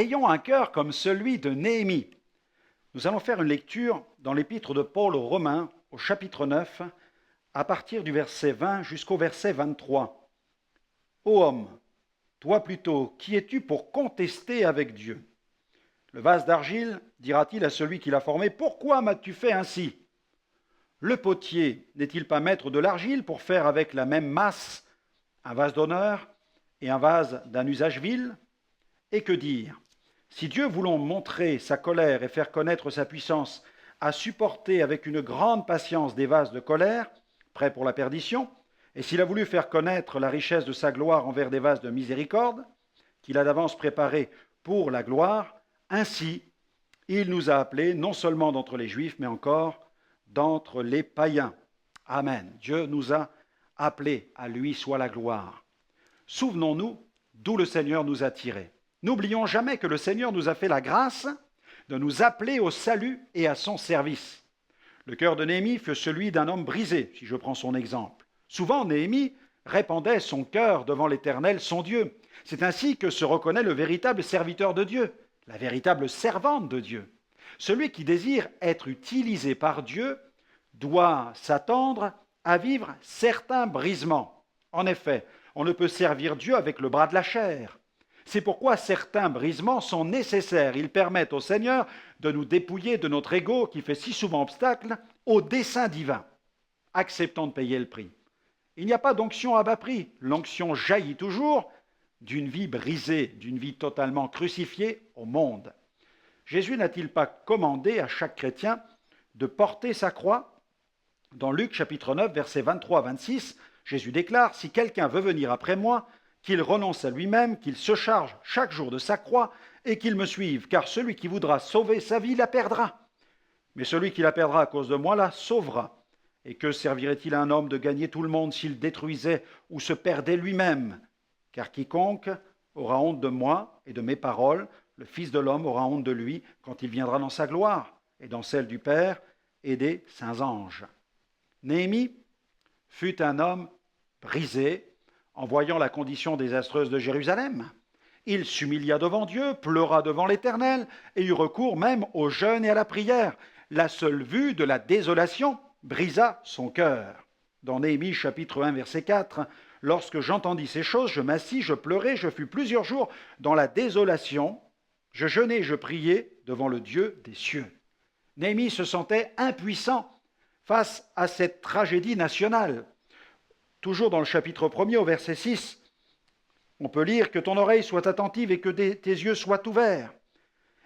ayons un cœur comme celui de Néhémie. Nous allons faire une lecture dans l'épître de Paul aux Romains, au chapitre 9, à partir du verset 20 jusqu'au verset 23. Ô homme, toi plutôt, qui es-tu pour contester avec Dieu? Le vase d'argile dira-t-il à celui qui l'a formé, pourquoi m'as-tu fait ainsi? Le potier n'est-il pas maître de l'argile pour faire avec la même masse un vase d'honneur et un vase d'un usage vil? Et que dire? Si Dieu, voulant montrer sa colère et faire connaître sa puissance, a supporté avec une grande patience des vases de colère, prêts pour la perdition, et s'il a voulu faire connaître la richesse de sa gloire envers des vases de miséricorde, qu'il a d'avance préparés pour la gloire, ainsi il nous a appelés non seulement d'entre les Juifs, mais encore d'entre les païens. Amen. Dieu nous a appelés, à lui soit la gloire. Souvenons-nous d'où le Seigneur nous a tirés. N'oublions jamais que le Seigneur nous a fait la grâce de nous appeler au salut et à son service. Le cœur de Néhémie fut celui d'un homme brisé, si je prends son exemple. Souvent, Néhémie répandait son cœur devant l'Éternel, son Dieu. C'est ainsi que se reconnaît le véritable serviteur de Dieu, la véritable servante de Dieu. Celui qui désire être utilisé par Dieu doit s'attendre à vivre certains brisements. En effet, on ne peut servir Dieu avec le bras de la chair. C'est pourquoi certains brisements sont nécessaires. Ils permettent au Seigneur de nous dépouiller de notre ego qui fait si souvent obstacle au dessein divin. Acceptons de payer le prix. Il n'y a pas d'onction à bas prix. L'onction jaillit toujours d'une vie brisée, d'une vie totalement crucifiée au monde. Jésus n'a-t-il pas commandé à chaque chrétien de porter sa croix? Dans Luc chapitre 9, versets 23 à 26, Jésus déclare « Si quelqu'un veut venir après moi, qu'il renonce à lui-même, qu'il se charge chaque jour de sa croix et qu'il me suive, car celui qui voudra sauver sa vie la perdra. Mais celui qui la perdra à cause de moi la sauvera. Et que servirait-il à un homme de gagner tout le monde s'il détruisait ou se perdait lui-même? Car quiconque aura honte de moi et de mes paroles, le Fils de l'homme aura honte de lui quand il viendra dans sa gloire et dans celle du Père et des saints anges. » Néhémie fut un homme brisé en voyant la condition désastreuse de Jérusalem. Il s'humilia devant Dieu, pleura devant l'Éternel et eut recours même au jeûne et à la prière. La seule vue de la désolation brisa son cœur. Dans Néhémie chapitre 1 verset 4, « Lorsque j'entendis ces choses, je m'assis, je pleurai, je fus plusieurs jours dans la désolation, je jeûnai, je priai devant le Dieu des cieux. » Néhémie se sentait impuissant face à cette tragédie nationale. Toujours dans le chapitre 1er au verset 6, on peut lire « Que ton oreille soit attentive et que tes yeux soient ouverts.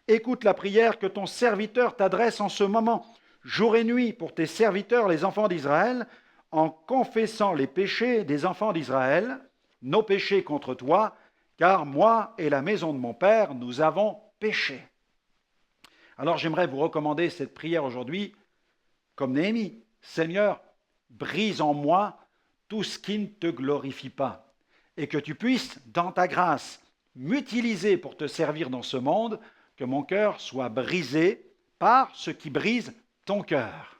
Écoute la prière que ton serviteur t'adresse en ce moment, jour et nuit, pour tes serviteurs, les enfants d'Israël, en confessant les péchés des enfants d'Israël, nos péchés contre toi, car moi et la maison de mon Père, nous avons péché. » Alors j'aimerais vous recommander cette prière aujourd'hui, comme Néhémie. « Seigneur, brise en moi tout ce qui ne te glorifie pas, et que tu puisses, dans ta grâce, m'utiliser pour te servir dans ce monde, que mon cœur soit brisé par ce qui brise ton cœur. »